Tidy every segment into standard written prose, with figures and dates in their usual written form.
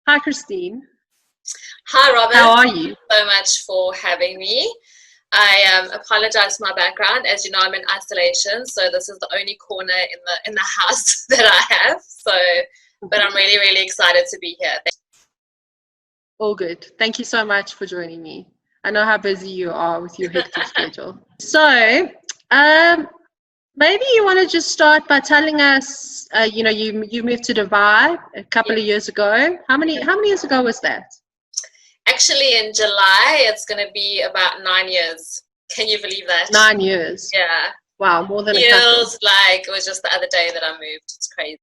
Hi, Christine. Hi, Robin. How are you? Thank you so much for having me. I apologize for my background. As you know, I'm in isolation, so this is the only corner in the house that I have. So, but I'm really, really excited to be here. All good. Thank you so much for joining me. I know how busy you are with your hectic schedule. So, maybe you want to just start by telling us, you moved to Dubai a couple of years ago. How many years ago was that? Actually, in July, it's going to be about 9 years. Can you believe that? 9 years. Yeah. Wow, more than a couple. Feels like it was just the other day that I moved. It's crazy.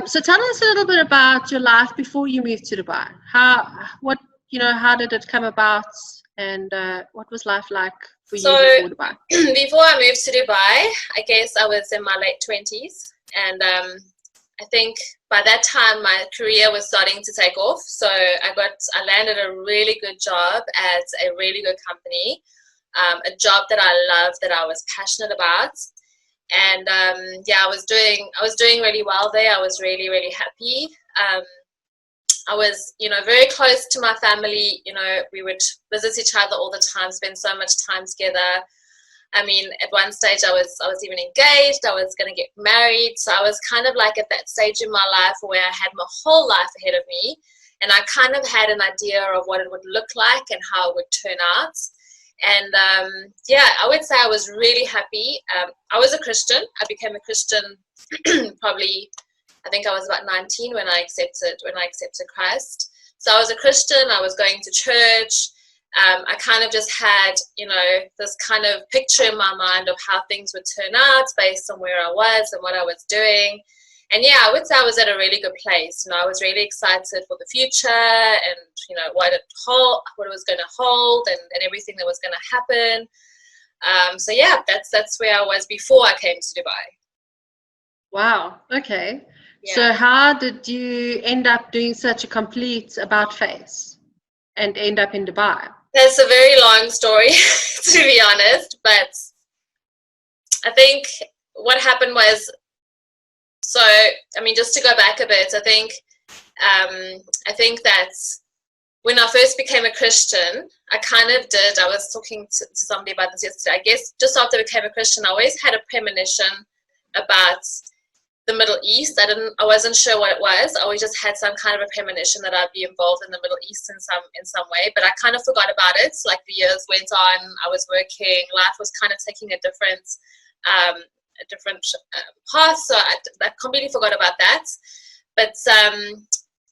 So tell us a little bit about your life before you moved to Dubai. How did it come about, and what was life like for you before Dubai? Before I moved to Dubai, I guess I was in my late 20s, and I think by that time my career was starting to take off. So I landed a really good job at a really good company, a job that I loved, that I was passionate about. And I was doing really well there. I was really, really happy. I was, very close to my family. We would visit each other all the time, spend so much time together. I mean, at one stage I was even engaged. I was going to get married. So I was kind of like at that stage in my life where I had my whole life ahead of me, and I kind of had an idea of what it would look like and how it would turn out. And I would say I was really happy. I was a Christian. I became a Christian probably, I think I was about 19 when I accepted Christ. So I was a Christian. I was going to church. I kind of just had, this kind of picture in my mind of how things would turn out based on where I was and what I was doing. And I would say I was at a really good place. I was really excited for the future and, what it was going to hold and everything that was going to happen. That's where I was before I came to Dubai. Wow. Okay. Yeah. So how did you end up doing such a complete about face and end up in Dubai? That's a very long story, to be honest. But I think what happened was, just to go back a bit, I think that when I first became a Christian, I was talking to somebody about this yesterday. I guess just after I became a Christian, I always had a premonition about the Middle East. I wasn't sure what it was. I always just had some kind of a premonition that I'd be involved in the Middle East in some way, but I kind of forgot about it. Like the years went on, I was working, life was kind of taking a different path, so I completely forgot about that. But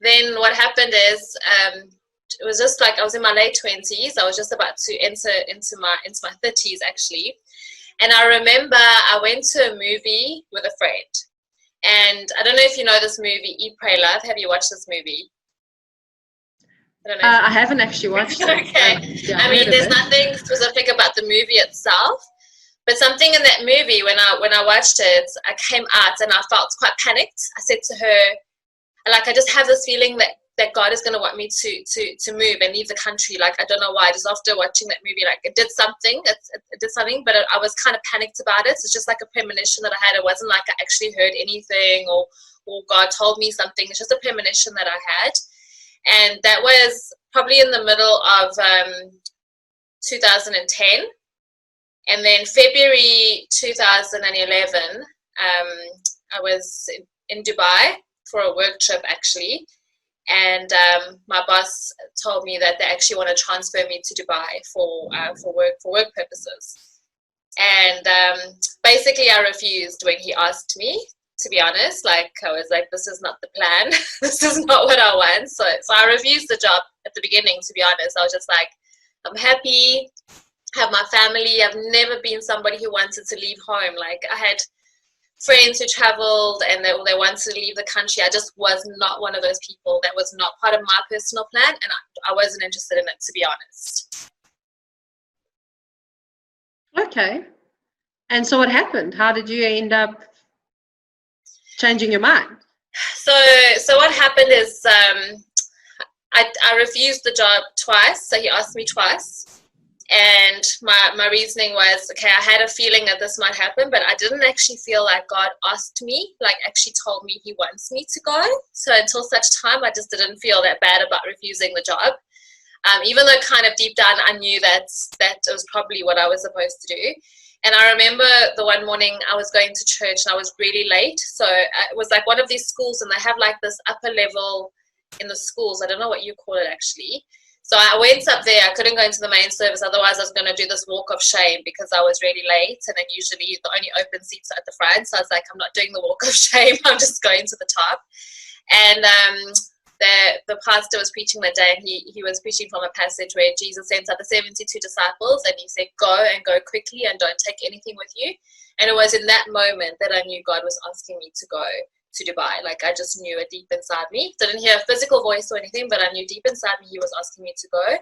then what happened is, it was just like I was in my late 20s. I was just about to enter into my 30s actually, and I remember I went to a movie with a friend, and I don't know if you know this movie, Eat, Pray, Love. Have you watched this movie? I don't know. I haven't actually watched it. Okay. There's nothing specific about the movie itself, but something in that movie, when I watched it, I came out and I felt quite panicked. I said to her, I just have this feeling that God is going to want me to move and leave the country. I don't know why. Just after watching that movie, it did something. It did something, but I was kind of panicked about it. It's just like a premonition that I had. It wasn't like I actually heard anything or God told me something. It's just a premonition that I had. And that was probably in the middle of 2010. And then February 2011, I was in Dubai for a work trip actually. And my boss told me that they actually want to transfer me to Dubai for work purposes. And basically I refused when he asked me, to be honest. I was like, this is not the plan. This is not what I want. So I refused the job at the beginning, to be honest. I was just like, I'm happy, have my family. I've never been somebody who wanted to leave home. I had friends who traveled and they wanted to leave the country. I just was not one of those people. That was not part of my personal plan, and I wasn't interested in it, to be honest. Okay. And so what happened? How did you end up changing your mind? So what happened is I refused the job twice. So he asked me twice, And my reasoning was, okay, I had a feeling that this might happen, but I didn't actually feel like God asked me, like actually told me he wants me to go. So until such time, I just didn't feel that bad about refusing the job. Even though kind of deep down I knew that was probably what I was supposed to do. And I remember the one morning I was going to church and I was really late. So it was like one of these schools, and they have like this upper level in the schools. I don't know what you call it actually. So I went up there. I couldn't go into the main service. Otherwise, I was going to do this walk of shame because I was really late. And then usually the only open seats are at the front. So I was like, I'm not doing the walk of shame. I'm just going to the top. And the pastor was preaching that day, and he was preaching from a passage where Jesus sent out the 72 disciples, and he said, go and go quickly and don't take anything with you. And it was in that moment that I knew God was asking me to go to Dubai. Like I just knew it deep inside me. Didn't hear a physical voice or anything, but I knew deep inside me he was asking me to go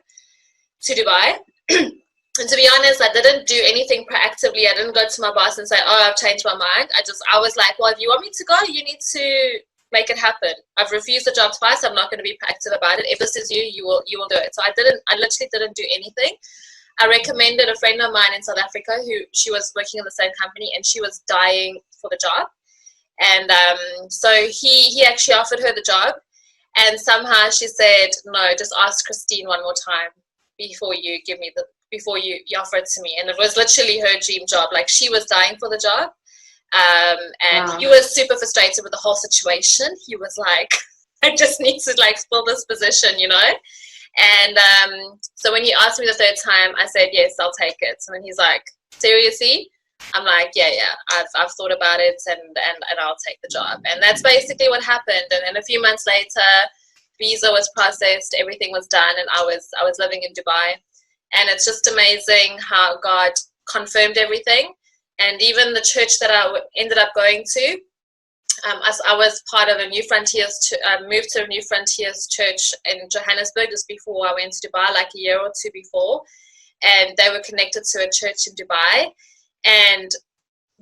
to Dubai. And to be honest, I didn't do anything proactively. I didn't go to my boss and say, oh, I've changed my mind. I was like, well, if you want me to go, you need to make it happen. I've refused the job twice. I'm not going to be proactive about it. If this is you, you will do it. So I literally didn't do anything. I recommended a friend of mine in South Africa she was working in the same company, and she was dying for the job. And so he actually offered her the job, and somehow she said, no, just ask Christine one more time before you offer it to me. And it was literally her dream job. Like she was dying for the job. And Wow. he was super frustrated with the whole situation. He was like, I just need to like fill this position, you know? And so when he asked me the third time, I said, yes, I'll take it. And then he's like, seriously? I'm like, yeah, I've thought about it, and I'll take the job. And that's basically what happened. And then a few months later, visa was processed, everything was done, and I was living in Dubai. And it's just amazing how God confirmed everything. And even the church that I ended up going to, I was part of a New Frontiers, moved to a New Frontiers church in Johannesburg just before I went to Dubai, like a year or two before. And they were connected to a church in Dubai. And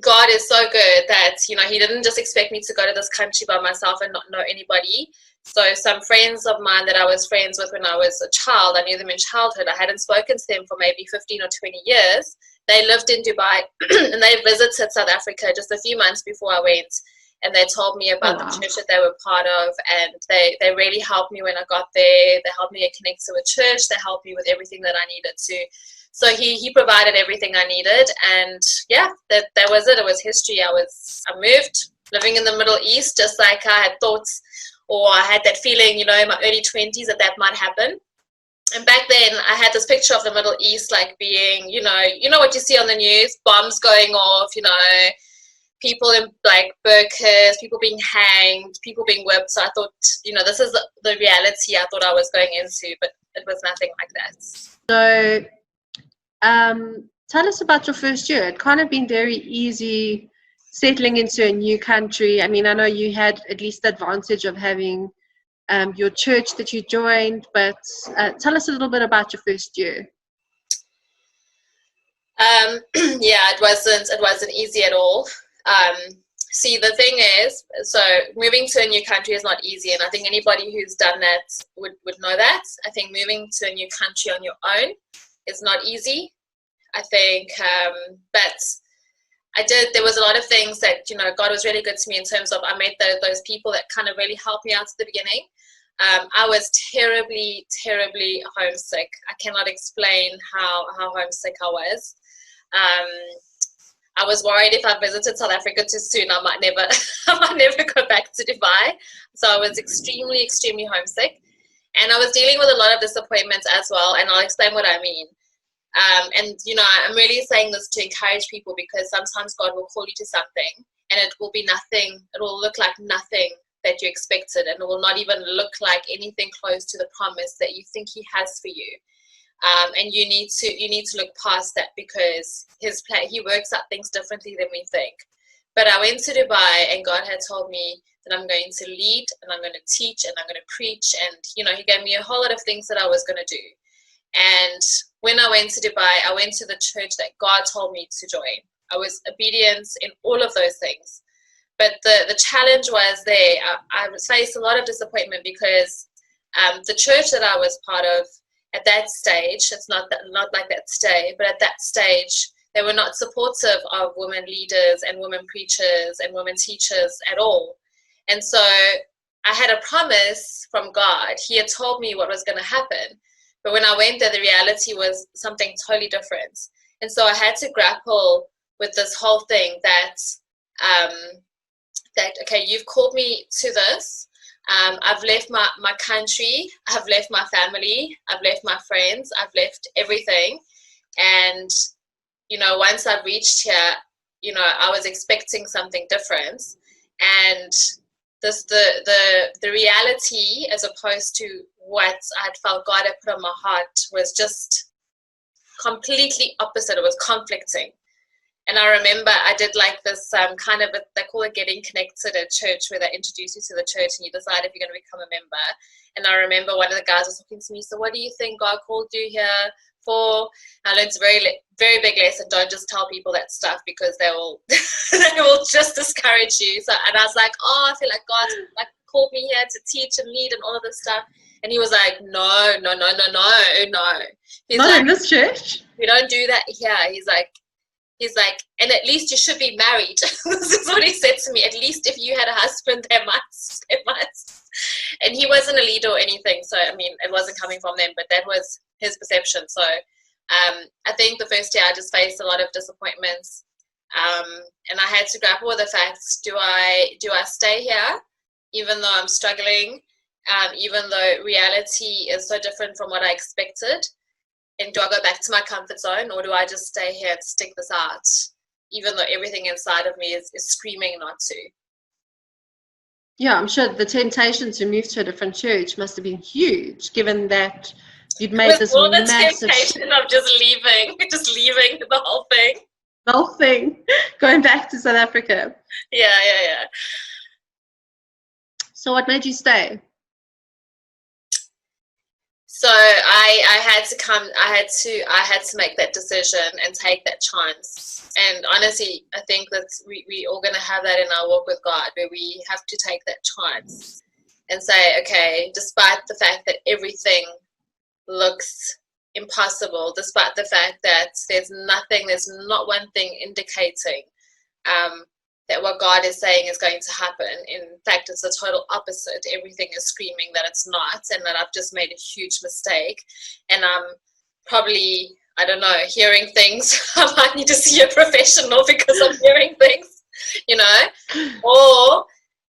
God is so good that, you know, he didn't just expect me to go to this country by myself and not know anybody. So some friends of mine that I was friends with when I was a child, I knew them in childhood. I hadn't spoken to them for maybe 15 or 20 years. They lived in Dubai and they visited South Africa just a few months before I went. And they told me about the church that they were part of. And they really helped me when I got there. They helped me get connected to a church. They helped me with everything that I needed to. So he provided everything I needed, and yeah, that was it. It was history. I moved, living in the Middle East, just like I had thoughts, or I had that feeling, you know, in my early 20s that might happen. And back then, I had this picture of the Middle East like being, you know what you see on the news, bombs going off, you know, people in like burqas, people being hanged, people being whipped. So I thought, you know, this is the reality I thought I was going into, but it was nothing like that. So tell us about your first year. It can't have been very easy settling into a new country. I mean, I know you had at least the advantage of having your church that you joined, but tell us a little bit about your first year. Yeah, it wasn't easy at all. See, the thing is, so moving to a new country is not easy, and I think anybody who's done that would know that. I think moving to a new country on your own is not easy. I think, but there was a lot of things that, you know, God was really good to me in terms of I met those people that kind of really helped me out at the beginning. I was terribly, terribly homesick. I cannot explain how homesick I was. I was worried if I visited South Africa too soon, I might never go back to Dubai. So I was extremely, extremely homesick. And I was dealing with a lot of disappointments as well, and I'll explain what I mean. And, you know, I'm really saying this to encourage people, because sometimes God will call you to something and it will be nothing. It will look like nothing that you expected, and it will not even look like anything close to the promise that you think he has for you. And you need to look past that, because his plan, he works out things differently than we think. But I went to Dubai, and God had told me that I'm going to lead, and I'm going to teach, and I'm going to preach. And, you know, he gave me a whole lot of things that I was going to do. And when I went to Dubai, I went to the church that God told me to join. I was obedient in all of those things. But the challenge was there. I faced a lot of disappointment, because the church that I was part of, at that stage, it's not like that today, but at that stage, they were not supportive of women leaders and women preachers and women teachers at all. And so I had a promise from God. He had told me what was going to happen. But when I went there, the reality was something totally different. And so I had to grapple with this whole thing that, okay, you've called me to this. I've left my country. I've left my family. I've left my friends. I've left everything. And once I've reached here, I was expecting something different, and the reality, as opposed to what I'd felt God had put on my heart, was just completely opposite. It was conflicting. And I remember I did like this they call it getting connected at church, where they introduce you to the church and you decide if you're going to become a member. And I remember one of the guys was talking to me, so what do you think God called you here for? I learned a very, very big lesson. Don't just tell people that stuff, because they will they will just discourage you. So, and I was like, I feel like God called me here to teach and lead and all of this stuff. And he was like, no. He's not like, in this church. We don't do that here. He's like, and at least you should be married. This is what he said to me. At least if you had a husband, they must. And he wasn't a leader or anything. So, I mean, it wasn't coming from them, but that was his perception. So I think the first year I just faced a lot of disappointments. And I had to grapple with the facts. Do I stay here, even though I'm struggling, even though reality is so different from what I expected? And do I go back to my comfort zone, or do I just stay here and stick this out, even though everything inside of me is screaming not to? Yeah, I'm sure the temptation to move to a different church must have been huge, given that you'd made this all the massive temptation of just leaving the whole thing. The whole thing, going back to South Africa. Yeah. So what made you stay? So I had to make that decision and take that chance. And honestly, I think that we all going to have that in our walk with God, where we have to take that chance and say, okay, despite the fact that everything looks impossible, despite the fact that there's not one thing indicating that what God is saying is going to happen. In fact, it's the total opposite. Everything is screaming that it's not, and that I've just made a huge mistake. And I'm probably, I don't know, hearing things. I might need to see a professional because I'm hearing things, Or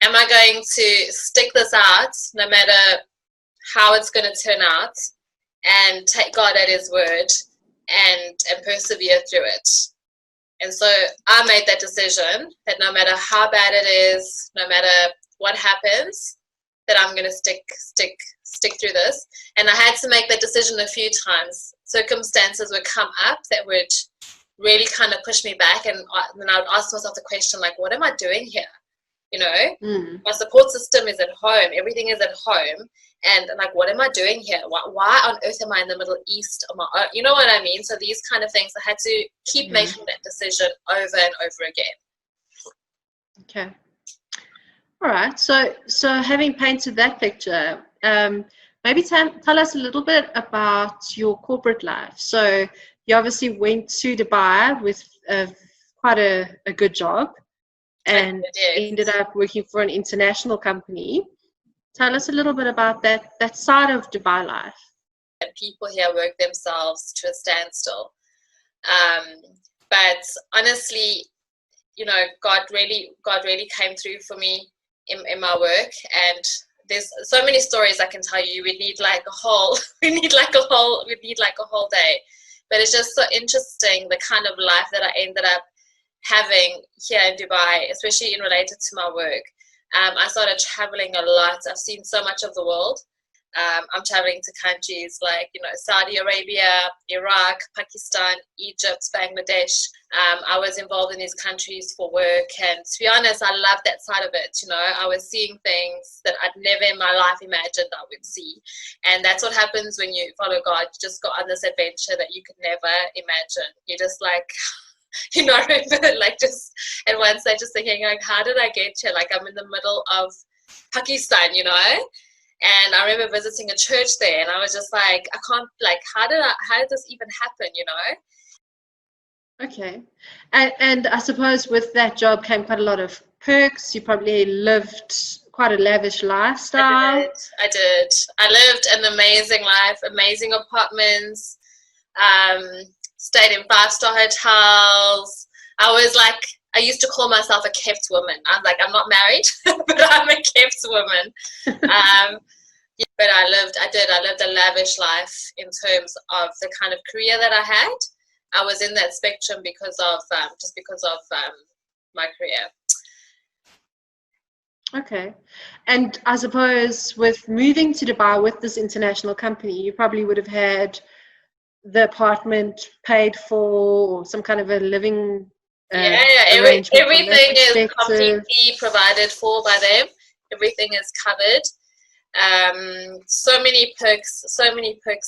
am I going to stick this out no matter how it's going to turn out, and take God at his word and persevere through it? And so I made that decision that no matter how bad it is, no matter what happens, that I'm going to stick through this. And I had to make that decision a few times. Circumstances would come up that would really kind of push me back, and then I would ask myself the question, like, what am I doing here? My support system is at home. Everything is at home. And like, what am I doing here? Why on earth am I in the Middle East on my own? You know what I mean? So these kind of things, I had to keep making that decision over and over again. Okay. All right. So having painted that picture, maybe tell us a little bit about your corporate life. So you obviously went to Dubai with quite a good job, and ended up working for an international company. Tell us a little bit about that side of Dubai life. People here work themselves to a standstill. But honestly, God really came through for me in my work, and there's so many stories I can tell you. We need like a whole day. But it's just so interesting, the kind of life that I ended up having here in Dubai, especially in related to my work. I started traveling a lot. I've seen so much of the world. I'm traveling to countries like, Saudi Arabia, Iraq, Pakistan, Egypt, Bangladesh. I was involved in these countries for work, and to be honest, I love that side of it. I was seeing things that I'd never in my life imagined I would see. And that's what happens when you follow God. You just go on this adventure that you could never imagine. You're just like, I remember like just at one stage just thinking, like, how did I get here? Like, I'm in the middle of Pakistan, And I remember visiting a church there, and I was just like, I can't, like, how did this even happen, you know? Okay. And I suppose with that job came quite a lot of perks. You probably lived quite a lavish lifestyle. I did. I lived an amazing life, amazing apartments, um, stayed in 5-star hotels. I used to call myself a kept woman. I'm like, I'm not married, but I'm a kept woman. Yeah, but I lived a lavish life in terms of the kind of career that I had. I was in that spectrum because of my career. Okay. And I suppose with moving to Dubai with this international company, you probably would have had the apartment paid for, or some kind of a living arrangement from that Everything is perspective. completely provided for by them. Everything is covered. So many perks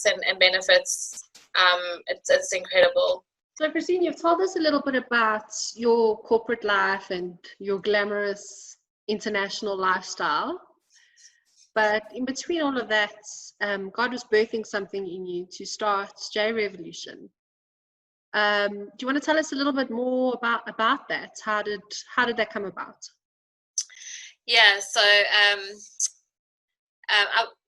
and benefits. It's incredible. So, Christine, you've told us a little bit about your corporate life and your glamorous international lifestyle. But in between all of that, God was birthing something in you to start J Revolution. Do you want to tell us a little bit more about that? How did that come about? Yeah, so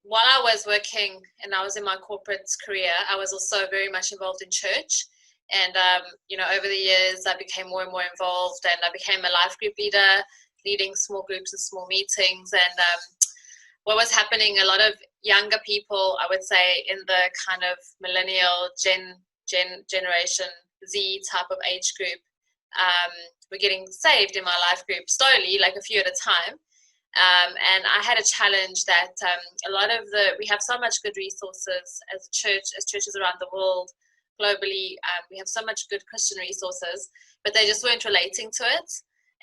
while I was working and I was in my corporate career, I was also very much involved in church. And, over the years, I became more and more involved, and I became a life group leader, leading small groups and small meetings. And what was happening, a lot of younger people, I would say, in the kind of millennial generation Z type of age group, were getting saved in my life group slowly, like a few at a time. And I had a challenge that we have so much good resources as churches around the world, globally. We have so much good Christian resources, but they just weren't relating to it.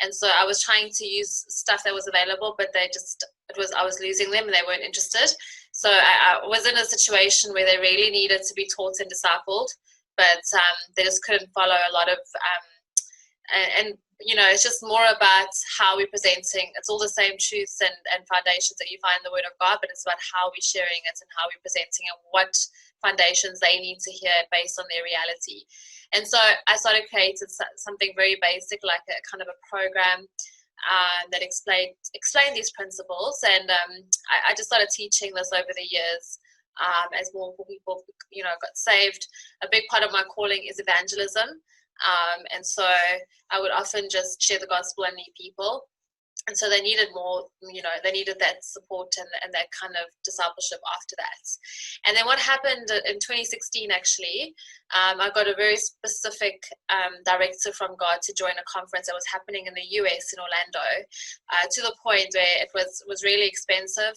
And so I was trying to use stuff that was available, but I was losing them and they weren't interested. So I was in a situation where they really needed to be taught and discipled, but they just couldn't follow a lot of, it's just more about how we're presenting. It's all the same truths and foundations that you find in the Word of God, but it's about how we're sharing it and how we're presenting and what foundations they need to hear based on their reality. And so I started creating something very basic, like a kind of a program that explained these principles. And I just started teaching this over the years as more people, got saved. A big part of my calling is evangelism. And so I would often just share the gospel and meet people. And so they needed more, they needed that support and that kind of discipleship after that. And then what happened in 2016, actually, I got a very specific directive from God to join a conference that was happening in the US in Orlando, to the point where it was really expensive.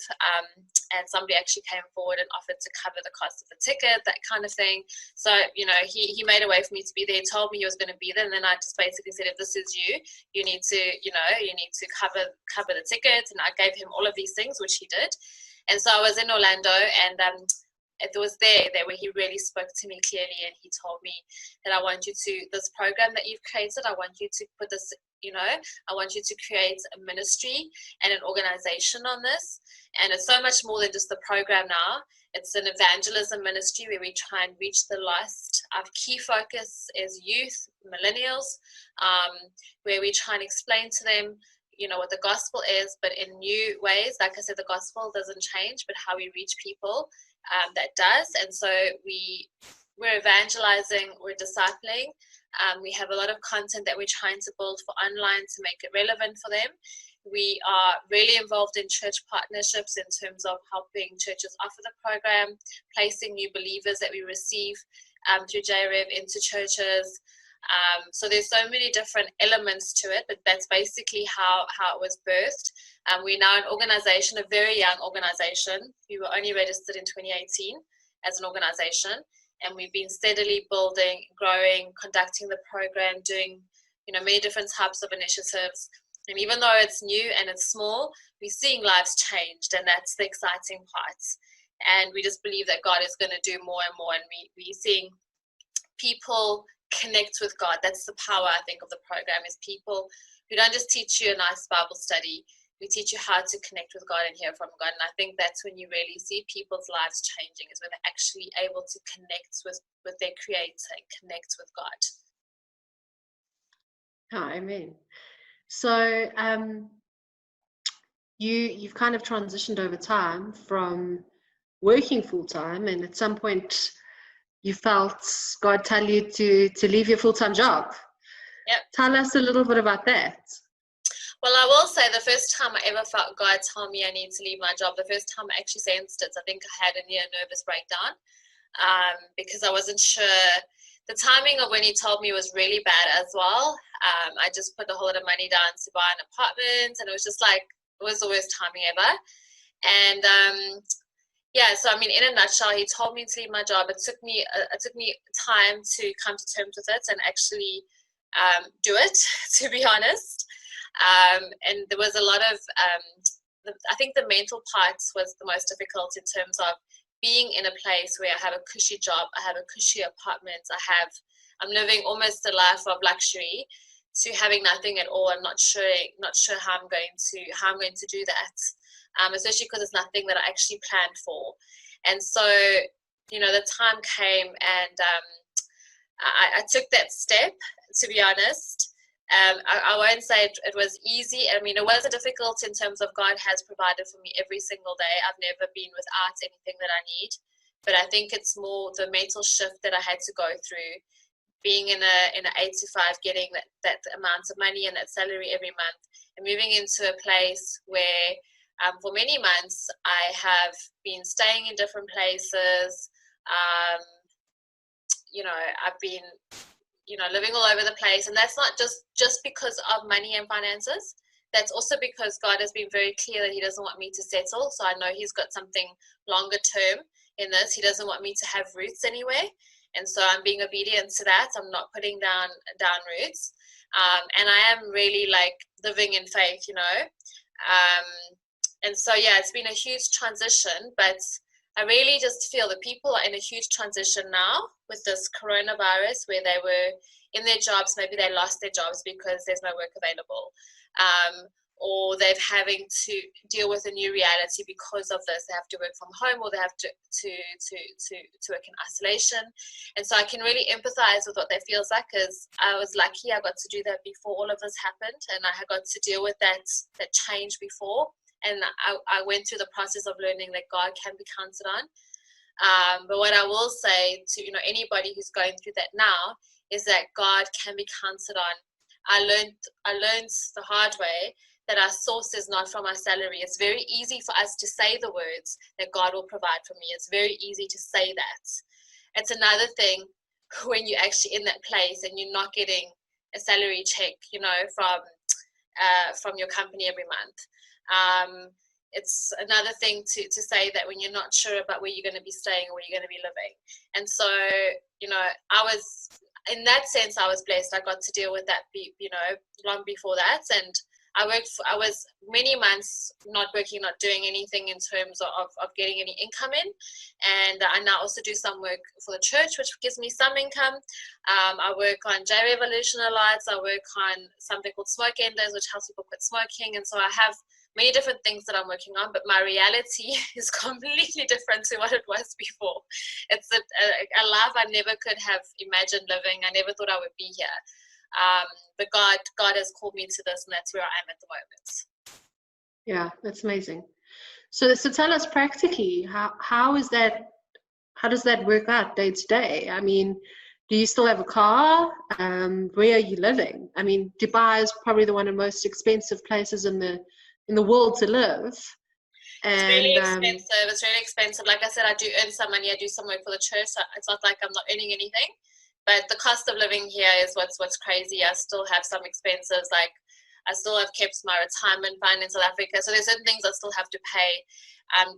And somebody actually came forward and offered to cover the cost of the ticket, that kind of thing. So, he made a way for me to be there. He told me he was going to be there. And then I just basically said, if this is you need to, cover the ticket. And I gave him all of these things, which he did. And so I was in Orlando, and it was there where he really spoke to me clearly, and he told me that this program that you've created, I want you to put this, I want you to create a ministry and an organization on this. And it's so much more than just the program now. It's an evangelism ministry where we try and reach the lost. Our key focus is youth, millennials, where we try and explain to them, what the gospel is, but in new ways. Like I said, the gospel doesn't change, but how we reach people, that does. And so we're evangelizing, we're discipling. We have a lot of content that we're trying to build for online to make it relevant for them. We are really involved in church partnerships in terms of helping churches offer the program, placing new believers that we receive through JRev into churches. So there's so many different elements to it, but that's basically how it was birthed. We're now an organization, a very young organization. We were only registered in 2018 as an organization, and we've been steadily building, growing, conducting the program, doing many different types of initiatives. And even though it's new and it's small, we're seeing lives changed, and that's the exciting part. And we just believe that God is going to do more and more, and we're seeing people connect with God. That's the power, I think, of the program, is people who don't just teach you a nice Bible study. we teach you how to connect with God and hear from God. And I think that's when you really see people's lives changing, is when they're actually able to connect with their Creator and connect with God. Oh, amen. So you've kind of transitioned over time from working full-time, and at some point you felt God tell you to leave your full-time job. Yep. Tell us a little bit about that. Well, I will say the first time I ever felt God tell me I need to leave my job, the first time I actually sensed it, I think I had a near nervous breakdown, because I wasn't sure. The timing of when he told me was really bad as well. I just put a whole lot of money down to buy an apartment, and it was just like, it was the worst timing ever. And yeah, so I mean, in a nutshell, he told me to leave my job. It took me time to come to terms with it and actually do it, to be honest. And there was a lot of, I think the mental part was the most difficult, in terms of being in a place where I have a cushy job, I have a cushy apartment, I'm living almost a life of luxury, to having nothing at all and not sure how I'm going to do that, especially because it's nothing that I actually planned for. And so, the time came, and I took that step, to be honest. I won't say it was easy. I mean, it was difficult in terms of God has provided for me every single day. I've never been without anything that I need. But I think it's more the mental shift that I had to go through, being in an 8 to 5, getting that amount of money and that salary every month, and moving into a place where for many months I have been staying in different places. I've been living all over the place. And that's not just because of money and finances. That's also because God has been very clear that he doesn't want me to settle. So I know he's got something longer term in this. He doesn't want me to have roots anywhere. And so I'm being obedient to that. I'm not putting down roots. And I am really like living in faith, and so, yeah, it's been a huge transition, but I really just feel that people are in a huge transition now with this coronavirus, where they were in their jobs, maybe they lost their jobs because there's no work available, or they're having to deal with a new reality because of this. They have to work from home, or they have to work in isolation. And so I can really empathize with what that feels like, because I was lucky I got to do that before all of this happened, and I got to deal with that change before. And I went through the process of learning that God can be counted on. But what I will say to anybody who's going through that now is that God can be counted on. I learned the hard way that our source is not from our salary. It's very easy for us to say the words that God will provide for me. It's very easy to say that. It's another thing when you're actually in that place and you're not getting a salary check, from your company every month. It's another thing to say that when you're not sure about where you're going to be staying or where you're going to be living. And so, I was, in that sense, I was blessed. I got to deal with that, long before that. And I was many months not working, not doing anything in terms of getting any income in. And I now also do some work for the church, which gives me some income. I work on J Revolution a lot. I work on something called Smoke Enders, which helps people quit smoking. And so I have many different things that I'm working on, but my reality is completely different to what it was before. It's a life I never could have imagined living. I never thought I would be here. But God has called me to this, and that's where I am at the moment. Yeah, that's amazing. So tell us practically, how does that work out day to day? I mean, do you still have a car? Where are you living? I mean, Dubai is probably one of the most expensive places in the world to live. It's really expensive. It's really expensive. Like I said, I do earn some money. I do some work for the church. So it's not like I'm not earning anything. But the cost of living here is what's crazy. I still have some expenses. Like I still have kept my retirement fund in South Africa. So there's certain things I still have to pay.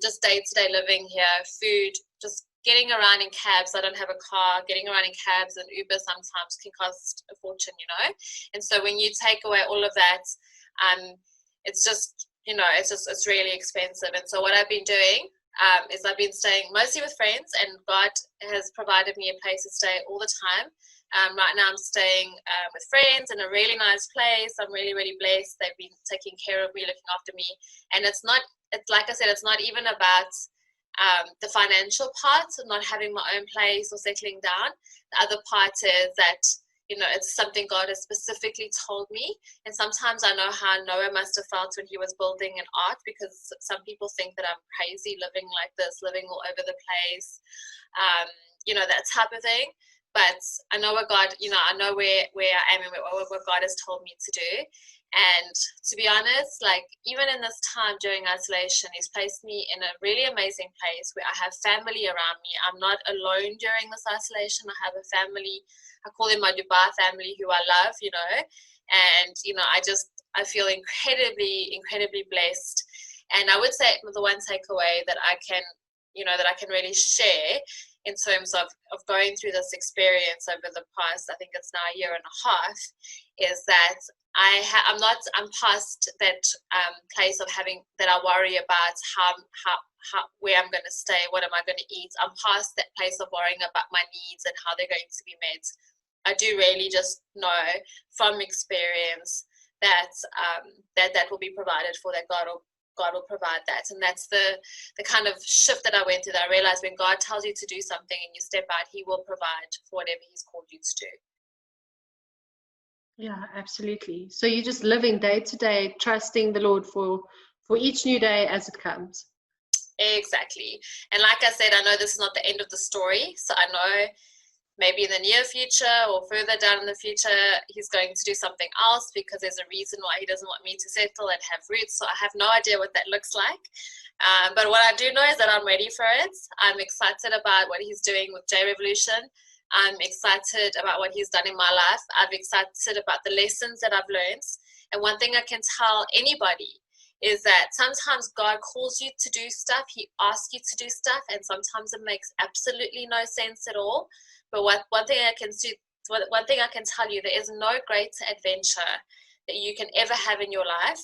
Just day-to-day living here, food, just getting around in cabs. I don't have a car. Getting around in cabs and Uber sometimes can cost a fortune, And so when you take away all of that, it's just, it's really expensive. And so what I've been doing is I've been staying mostly with friends, and God has provided me a place to stay all the time. Right now I'm staying with friends in a really nice place. I'm really, really blessed. They've been taking care of me, looking after me. And it's like I said, it's not even about the financial part, not having my own place or settling down. The other part is that, it's something God has specifically told me. And sometimes I know how Noah must have felt when he was building an ark, because some people think that I'm crazy living like this, living all over the place, that type of thing. But I know what God, I know where I am and what God has told me to do. And to be honest, like, even in this time during isolation, He's placed me in a really amazing place where I have family around me. I'm not alone during this isolation. I have a family. I call them my Dubai family, who I love, and, I feel incredibly, incredibly blessed. And I would say the one takeaway that I can really share in terms of going through this experience over the past, I think it's now a year and a half, is that I'm past that place of having that I worry about how where I'm going to stay, what am I going to eat. I'm past that place of worrying about my needs and how they're going to be met. I do really just know from experience that that will be provided for, that God will provide that. And that's the kind of shift that I went through, that I realized when God tells you to do something and you step out, He will provide for whatever He's called you to do. Yeah, absolutely. So you're just living day to day, trusting the Lord for each new day as it comes. Exactly. And like I said, I know this is not the end of the story. So I know maybe in the near future or further down in the future, He's going to do something else, because there's a reason why He doesn't want me to settle and have roots. So I have no idea what that looks like. But what I do know is that I'm ready for it. I'm excited about what He's doing with J Revolution. I'm excited about what He's done in my life. I'm excited about the lessons that I've learned. And one thing I can tell anybody is that sometimes God calls you to do stuff. He asks you to do stuff, and sometimes it makes absolutely no sense at all. But one thing I can tell you, there is no greater adventure that you can ever have in your life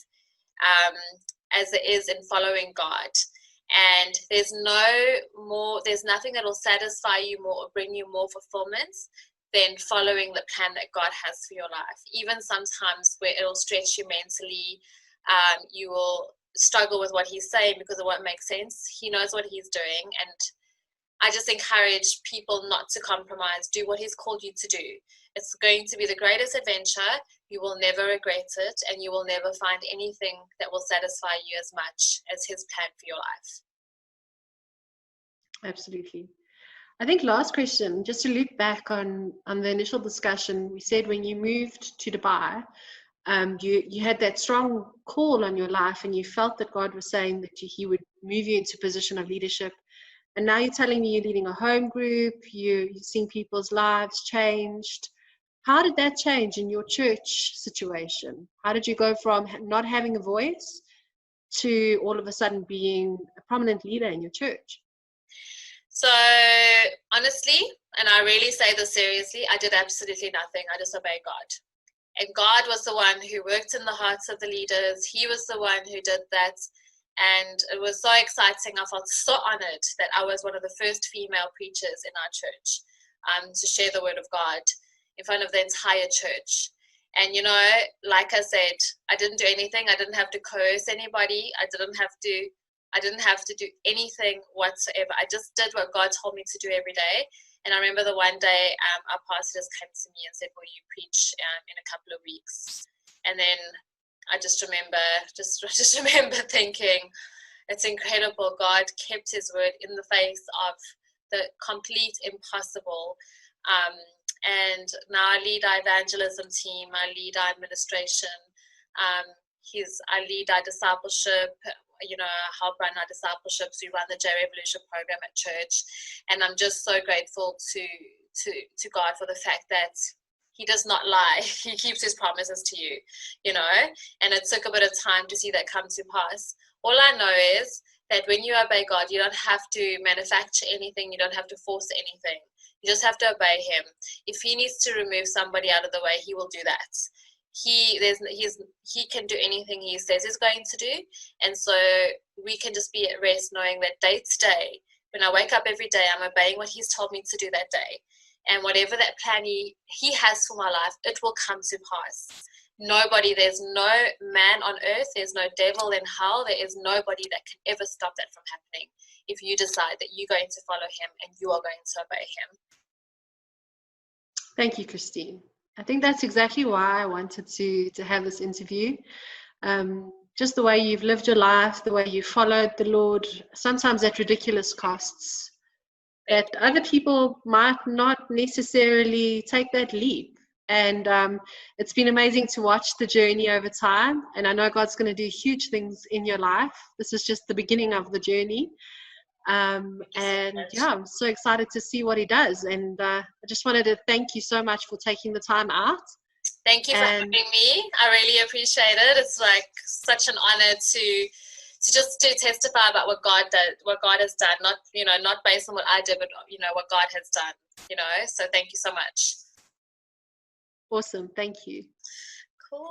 as there is in following God. And there's nothing that will satisfy you more or bring you more fulfillment than following the plan that God has for your life. Even sometimes where it'll stretch you mentally, you will struggle with what He's saying because it won't make sense. He knows what He's doing, and I just encourage people not to compromise. Do what He's called you to do. It's going to be the greatest adventure. You will never regret it, and you will never find anything that will satisfy you as much as His plan for your life. Absolutely. I think last question, just to loop back on the initial discussion, we said when you moved to Dubai, you had that strong call on your life, and you felt that God was saying that He would move you into a position of leadership. And now you're telling me you're leading a home group, you're seeing people's lives changed. How did that change in your church situation? How did you go from not having a voice to all of a sudden being a prominent leader in your church? So honestly, and I really say this seriously, I did absolutely nothing. I just obeyed God. And God was the one who worked in the hearts of the leaders. He was the one who did that. And it was so exciting. I felt so honored that I was one of the first female preachers in our church to share the word of God in front of the entire church. And, like I said, I didn't do anything. I didn't have to coerce anybody. I didn't have to do anything whatsoever. I just did what God told me to do every day. And I remember the one day our pastor just came to me and said, will you preach in a couple of weeks? And then I just remember thinking, it's incredible. God kept His word in the face of the complete impossible. And now I lead our evangelism team. I lead our administration. I lead our discipleship. Help run our discipleships. We run the J Revolution program at church, and I'm just so grateful to God for the fact that He does not lie. He keeps His promises to you, and it took a bit of time to see that come to pass. All I know is that when you obey God, you don't have to manufacture anything. You don't have to force anything. You just have to obey Him. If He needs to remove somebody out of the way, He will do that. he can do anything he says he's going to do, and so we can just be at rest knowing that day to day, when I wake up every day, I'm obeying what he's told me to do that day, and whatever that plan he has for my life, it will come to pass. There's no man on earth, there's no devil in hell, there is nobody that can ever stop that from happening if you decide that you're going to follow him and you are going to obey him. Thank you, Christine. I think that's exactly why I wanted to have this interview. Just the way you've lived your life, the way you followed the Lord, sometimes at ridiculous costs, that other people might not necessarily take that leap. And it's been amazing to watch the journey over time. And I know God's going to do huge things in your life. This is just the beginning of the journey. And yeah, I'm so excited to see what he does. And I just wanted to thank you so much for taking the time out. Thank you for having me. I really appreciate it. It's like such an honor to testify about what God has done, not based on what I did, but what God has done, so thank you so much. Awesome. Thank you. Cool.